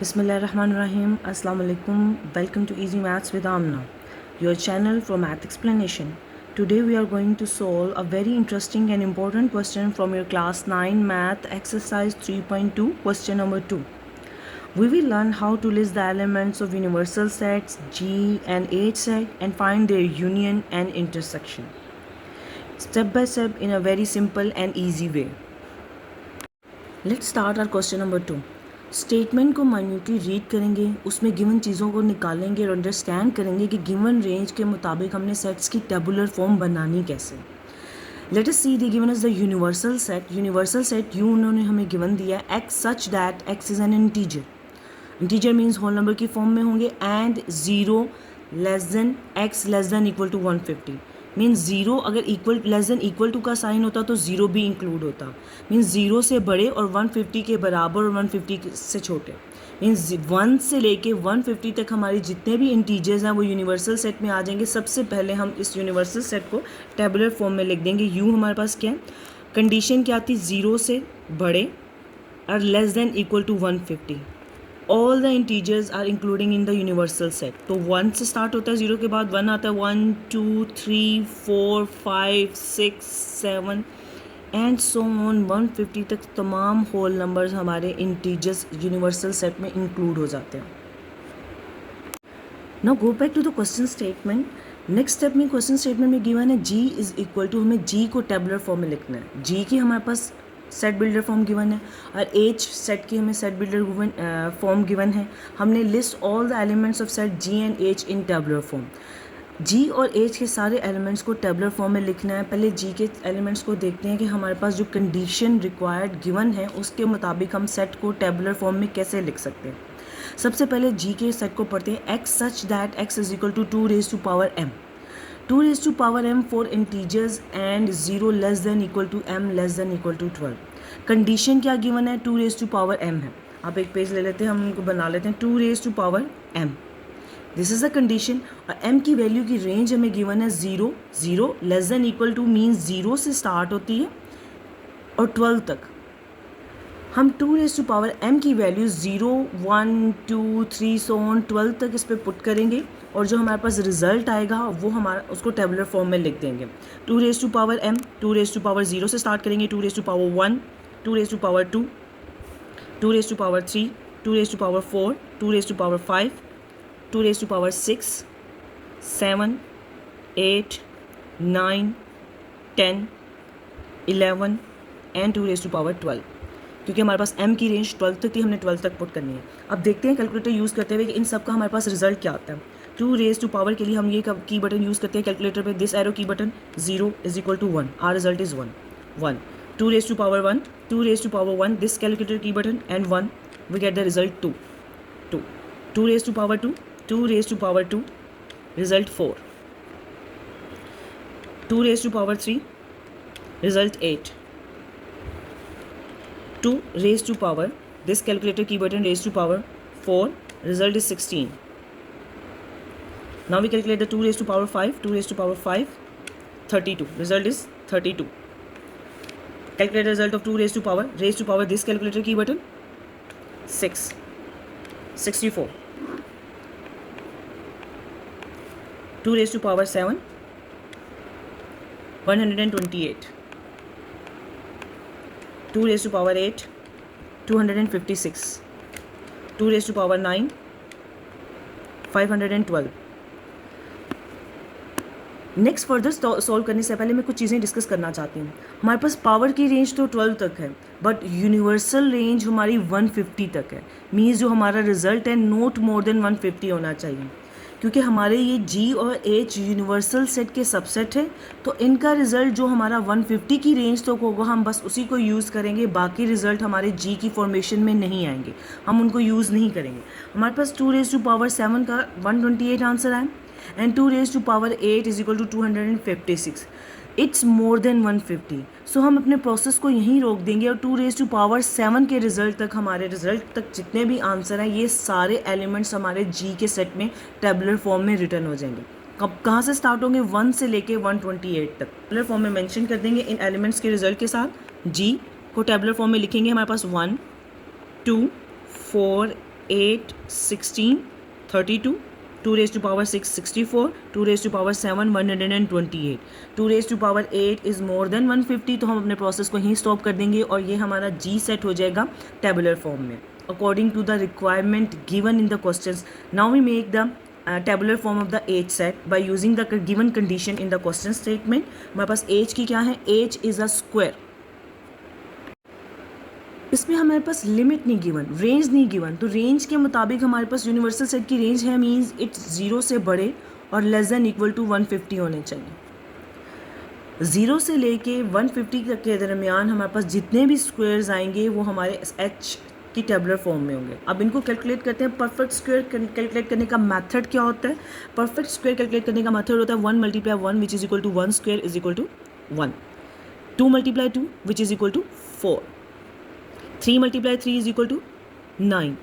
Bismillahirrahmanirrahim. Assalamu alaikum. Welcome to Easy Maths with Amna, your channel for math explanation. Today we are going to solve a very interesting and important question from your class 9 math exercise 3.2 question number 2. We will learn how to list the elements of universal sets G and H set and find their union and intersection. Step by step in a very simple and easy way. Let's start our question number 2. Statement को minutely read करेंगे, उसमें given चीज़ों को निकालेंगे और understand करेंगे कि given range के मुताबिक हमने सेट्स की टेबुलर फॉर्म बनानी कैसे. Let us see the given is the universal set. Universal set यूँ उन्होंने हमें गिवन दिया है X such that X is an integer. Integer means whole number की फॉर्म में होंगे and 0 less than X less than equal to 150. Means 0 अगर equal less than equal to का साइन होता तो 0 भी इंक्लूड होता. मीन्स 0 से बड़े और 150 के बराबर और 150 से छोटे. मीन्स 1 से लेके 150 तक हमारे जितने भी इंटीजर्स हैं वो यूनिवर्सल सेट में आ जाएंगे. सबसे पहले हम इस यूनिवर्सल सेट को टेबुलर फॉर्म में लिख देंगे. यूँ हमारे पास क्या है, कंडीशन क्या आती, 0 से बड़े और less than equal to 150. All the integers are including in the universal set. तो 1 से स्टार्ट होता है, 0 के बाद 1 आता है, 1 2 3 4 5 6 7 एंड सो ऑन 150 तक तमाम होल नंबर्स हमारे इंटीजर्स यूनिवर्सल सेट में इंक्लूड हो जाते हैं. Now go back to the question statement. Next step में क्वेश्चन स्टेटमेंट में गिवन है जी इज इक्वल टू, हमें जी को टेबुलर फॉर्म में लिखना है. जी की हमारे पास सेट बिल्डर फॉर्म गिवन है और एच सेट की हमें सेट बिल्डर फॉर्म गिवन है. हमने list all the elements of set G and H in tabular form. G और एच के सारे एलिमेंट्स को टेबुलर फॉर्म में लिखना है. पहले जी के एलिमेंट्स को देखते हैं कि हमारे पास जो कंडीशन रिक्वायर्ड गिवन है उसके मुताबिक हम सेट को टेबुलर फॉर्म में कैसे लिख सकते हैं. सबसे पहले जी के सेट को पढ़ते हैं. X such that X is equal to 2 raised to power m. 2 raised to power m for integers and 0 less than equal to m less than equal to 12. Condition क्या गिवन है, 2 raised to power m है. आप एक page ले लेते हैं, हम उनको बना लेते हैं. 2 raised to power m, this is a condition. और m की वैल्यू की रेंज हमें गिवन है 0 less than equal two means 0 से स्टार्ट होती है और 12 तक. हम 2 raised to power m की वैल्यू 0 1 2 3 सो ऑन 12 तक इस पर पुट करेंगे और जो हमारे पास रिजल्ट आएगा वो हमारा उसको टेबुलर फॉर्म में लिख देंगे. 2 raised to power m, 2 raised to power 0 से स्टार्ट करेंगे, 2 raised to power 1, 2 raised to power 2, 2 raised to power 3, 2 raised to power 4, 2 raised to power 5, 2 raised to power 6, 7, 8, 9, 10, 11 and 2 raised to power 12. क्योंकि हमारे पास m की range 12 तक थी, हमने 12 तक put करनी है. अब देखते हैं कैलकुलेटर यूज़ करते हुए कि इन सब का हमारे पास रिजल्ट क्या आता है. 2 raised to power के लिए हम ये की बटन यूज़ करते हैं कैलकुलेटर पे. दिस एरो की button 0 is equal to 1, our result is 1. 2 raised to power 1, 2 raised to power 1, this calculator key button and 1, we get the result 2. 2 raised to power 2, 2 raised to power 2, result 4. 2 raised to power 3, result 8. 2 raised to power, this calculator key button raised to power 4, result is 16. Now we calculate the 2 raised to power 5, 2 raised to power 5, 32, result is 32. Calculate the result of 2 raised to power this calculator key button 6, 64. 2 raised to power 7, 128. 2 raised to power 8, 256. 2 raised to power 9, 512. Next further solve करने से पहले मैं कुछ चीज़ें discuss करना चाहती हूँ. हमारे पास पावर की रेंज तो 12 तक है बट यूनिवर्सल रेंज हमारी 150 तक है. मीन्स जो हमारा रिजल्ट है नोट मोर देन 150 होना चाहिए क्योंकि हमारे ये जी और एच यूनिवर्सल सेट के सबसेट है. तो इनका रिजल्ट जो हमारा 150 की रेंज तक होगा हम बस उसी को यूज़ करेंगे. बाकी रिजल्ट हमारे जी की फॉर्मेशन में नहीं आएंगे, हम उनको यूज़ नहीं करेंगे. हमारे पास 2 raised to power 7 का 128 आंसर आए and 2 raised to power 8 is equal to 256. It's more than 150. So हम अपने प्रोसेस को यहीं रोक देंगे और 2 raised to power 7 के रिजल्ट तक हमारे रिजल्ट तक जितने भी आंसर हैं ये सारे एलिमेंट्स हमारे जी के सेट में टेबुलर फॉर्म में रिटर्न हो जाएंगे. कब कहाँ से स्टार्ट होंगे, 1 से लेके 128 तक टेबुलर फॉर्म में मेंशन कर देंगे इन एलिमेंट्स के रिजल्ट के साथ. जी को टेबुलर फॉर्म में लिखेंगे हमारे पास 1 2 4 8 16 32, 2 raised to power 6 64, 2 raised to power 7 128, 2 raised to power 8 is more than 150. तो हम अपने प्रोसेस को यहीं स्टॉप कर देंगे और ये हमारा जी सेट हो जाएगा टेबुलर फॉर्म में according to the requirement given in the questions. Now we make the tabular form of the H set by using the given condition in the question statement. हमारे पास एज की क्या है, as is a square. इसमें हमारे पास limit नहीं given, range नहीं given. तो रेंज के मुताबिक हमारे पास यूनिवर्सल सेट की रेंज है, मीन्स इट्स 0 से बड़े और लेस देन इक्वल टू 150 होने चाहिए. 0 से लेके 150 तक के दरमियान हमारे पास जितने भी स्क्वायर्स आएंगे वो हमारे एच की टेबुलर फॉर्म में होंगे. अब इनको कैलकुलेट करते हैं. परफेक्ट स्क्वायर कैलकुलेट करने का मेथड क्या होता है? परफेक्ट स्क्वायर कैलकुलेट करने का मेथड होता है 1 × 1 which is equal to 1 square is equal to 1, 2 × 2 which is equal to 4, 3 × 3 is equal to 9.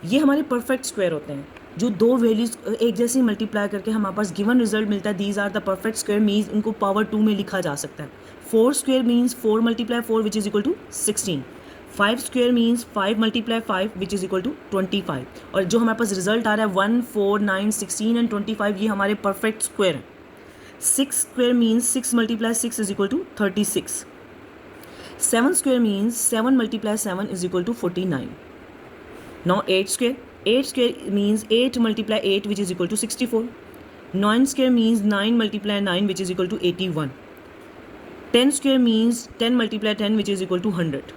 ये हमारे परफेक्ट स्क्वायर होते हैं जो दो वैल्यूज एक जैसे मल्टीप्लाई करके हमारे पास गिवन रिजल्ट मिलता है. These are the perfect square, means इनको पावर 2 में लिखा जा सकता है. 4 square means 4 × 4 which is equal to 16. 5 square means 5 × 5 which is equal to 25. और जो हमारे पास रिजल्ट आ रहा है 1, 4, 9, 16 एंड 25, ये हमारे परफेक्ट स्क्वायर हैं. 6 square means 6 × 6 is equal to 36. 7 square means 7 × 7 is equal to 49. Now 8 square. 8 square means 8 × 8 which is equal to 64. 9 square means 9 × 9 which is equal to 81. 10 square means 10 × 10 which is equal to 100.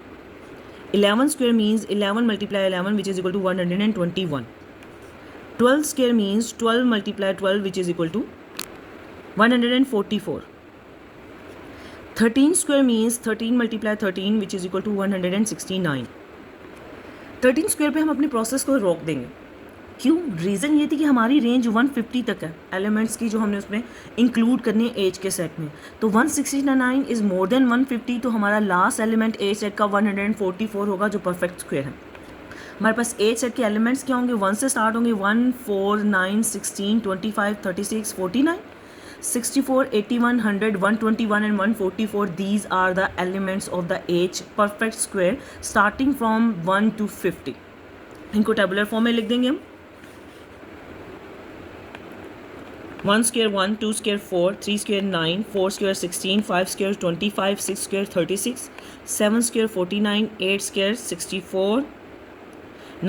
11 square means 11 × 11 which is equal to 121. 12 square means 12 × 12 which is equal to 144. 13 square means 13 × 13 which is equal to 169. 13 square पे हम अपने process को रोक देंगे. क्यों? Reason ये थी कि हमारी रेंज 150 तक है एलिमेंट्स की जो हमने उसमें इंक्लूड करनी है एज के सेट में. तो 169 इज़ मोर देन 150, तो हमारा लास्ट एलिमेंट एज सेट का 144 होगा जो परफेक्ट स्क्वायर है. हमारे पास एज सेट के एलिमेंट्स क्या होंगे? 1 से स्टार्ट होंगे. 1, 4, 9, 16, 25, 36, 49, 64, 81, 100, 121 and 144. These are the elements of the H perfect square starting from 1 to 50. इनको टेबुलर फॉर्म में लिख देंगे हम. 1 square 1, 2 square 4, 3 square 9, 4 square 16, 5 square 25, 6 square 36, 7 square 49, 8 square 64,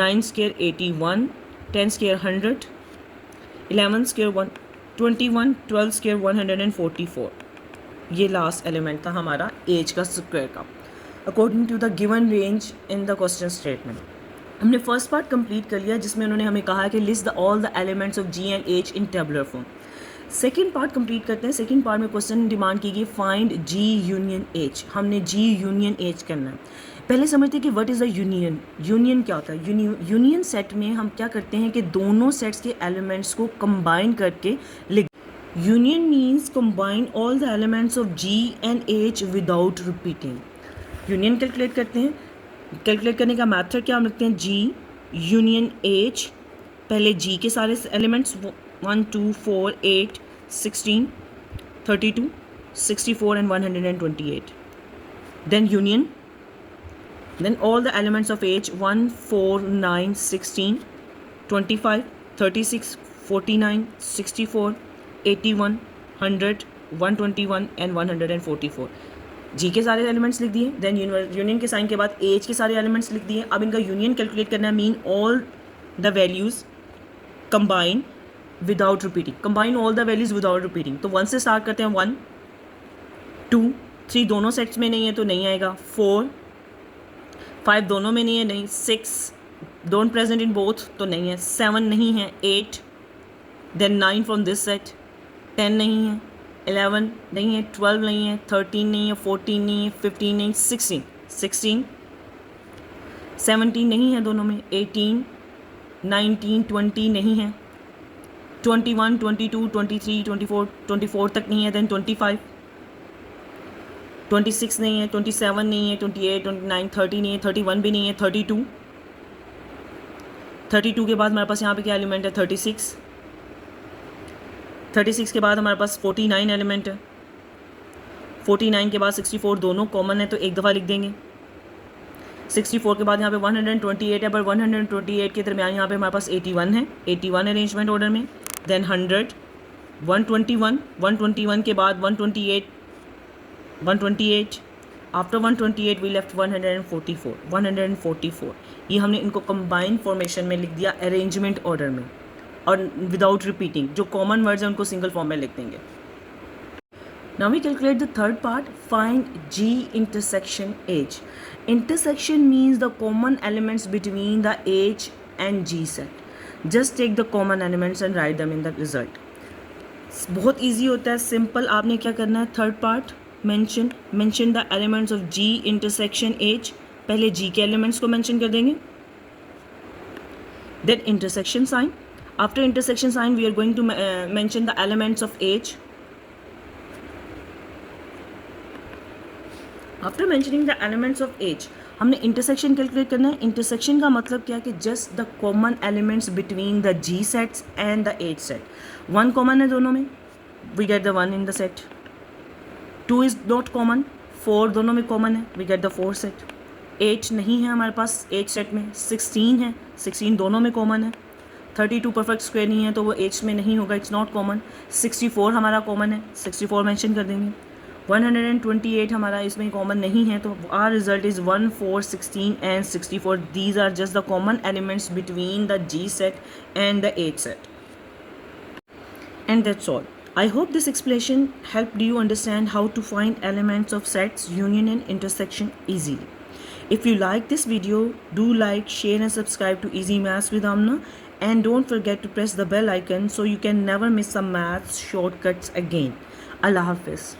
9 square 81, 10 square 100, 11 square 121, 12 square 144. ये लास्ट एलिमेंट था हमारा एज का स्क्वायर का according to the given range in the question statement. हमने फर्स्ट पार्ट कंप्लीट कर लिया जिसमें उन्होंने हमें कहा कि list all the elements of G and H in tabular form. Second part complete करते हैं. सेकेंड पार्ट में क्वेश्चन डिमांड की गई फाइंड जी यूनियन एच. हमने जी यूनियन एच करना है. पहले समझते हैं कि what is a union. Union क्या होता है? यूनियन सेट में हम क्या करते हैं कि दोनों सेट्स के एलिमेंट्स को कंबाइन करके लिख. Union means combine all the elements of G and H without repeating. Union calculate करते हैं. कैलकुलेट करने का मेथड क्या हम लिखते हैं? जी यूनियन एच. पहले जी के सारे elements 1, 2, 4, 8, 16, 32, 64 and 128. Then union. Then all the elements of H 1, 4, 9, 16, 25, 36, 49, 64, 81, 100, 121 and 144. जी के सारे एलिमेंट्स लिख दिए. देन यूनियन के साइन के बाद एच के सारे एलिमेंट्स लिख दिए. अब इनका यूनियन कैलकुलेट करना है. Mean all the values combine without repeating. Combine all the values without repeating. तो 1 से स्टार्ट करते हैं. 1, 2, 3 दोनों सेट्स में नहीं है तो नहीं आएगा. 4, 5 दोनों में नहीं है, नहीं. 6 डोंट प्रेजेंट इन बोथ तो नहीं है. 7 नहीं है. 8 देन 9 फ्रॉम दिस सेट. 10 नहीं है. 11 नहीं है. 12 नहीं है. 13 नहीं है. 14 नहीं है. 15 नहीं. 16 17 नहीं है दोनों में. 18 19 20 नहीं है. 21 22 23 24 तक नहीं है. देन 25 26 नहीं है. 27 नहीं है. 28 29 30 नहीं है. 31 भी नहीं है. 32 के बाद हमारे पास यहाँ पे क्या एलिमेंट है? 36 के बाद हमारे पास 49 एलिमेंट है. 49 के बाद 64 दोनों कॉमन है तो एक दफ़ा लिख देंगे. 64 के बाद यहाँ पे 128 है, पर 128 के दरमियान यहाँ पे हमारे पास 81 है, 81 अरेंजमेंट ऑर्डर में। देन 100, 121, 121 के बाद 128, 128, आफ्टर 128 वी लेफ्ट 144, 144। ये हमने इनको कंबाइंड फॉर्मेशन में लिख दिया अरेंजमेंट ऑर्डर में, और विदाउट रिपीटिंग। जो कॉमन वर्ड्स हैं उनको सिंगल फॉर्म में लिख देंगे। Now we calculate the third part. Find G intersection H. Intersection means the common elements between the H and G set. Just take the common elements and write them in the result. बहुत easy होता है, simple। आपने क्या करना है, third part mention the elements of G intersection H। पहले G के elements को mention कर देंगे, then intersection sign। After intersection sign we are going to mention the elements of H। After mentioning the elements of H हमने intersection calculate करना है। Intersection का मतलब क्या है कि just the common elements between the G sets and the H set. 1 common है दोनों में, we get the 1 in the set. 2 is not common, 4 दोनों में कॉमन है, वी गेट द 4 सेट। 8 नहीं है हमारे पास एच सेट में, 16 है, 16 दोनों में कॉमन है। 32 परफेक्ट स्क्वायर नहीं है तो वो एच में नहीं होगा, इट्स नॉट कॉमन। 64 हमारा कॉमन है, 64 मेंशन कर देंगे। 128 हमारा इसमें कॉमन नहीं है, तो our result is 1, 4, 16 and 64। These are just the common elements between the G set and the H set. And that's all. I hope this explanation helped you understand how to find elements of sets, union and intersection easily. If you like this video, do like, share and subscribe to Easy Maths with Amna, and don't forget to press the bell icon so you can never miss some maths shortcuts again. Allah Hafiz.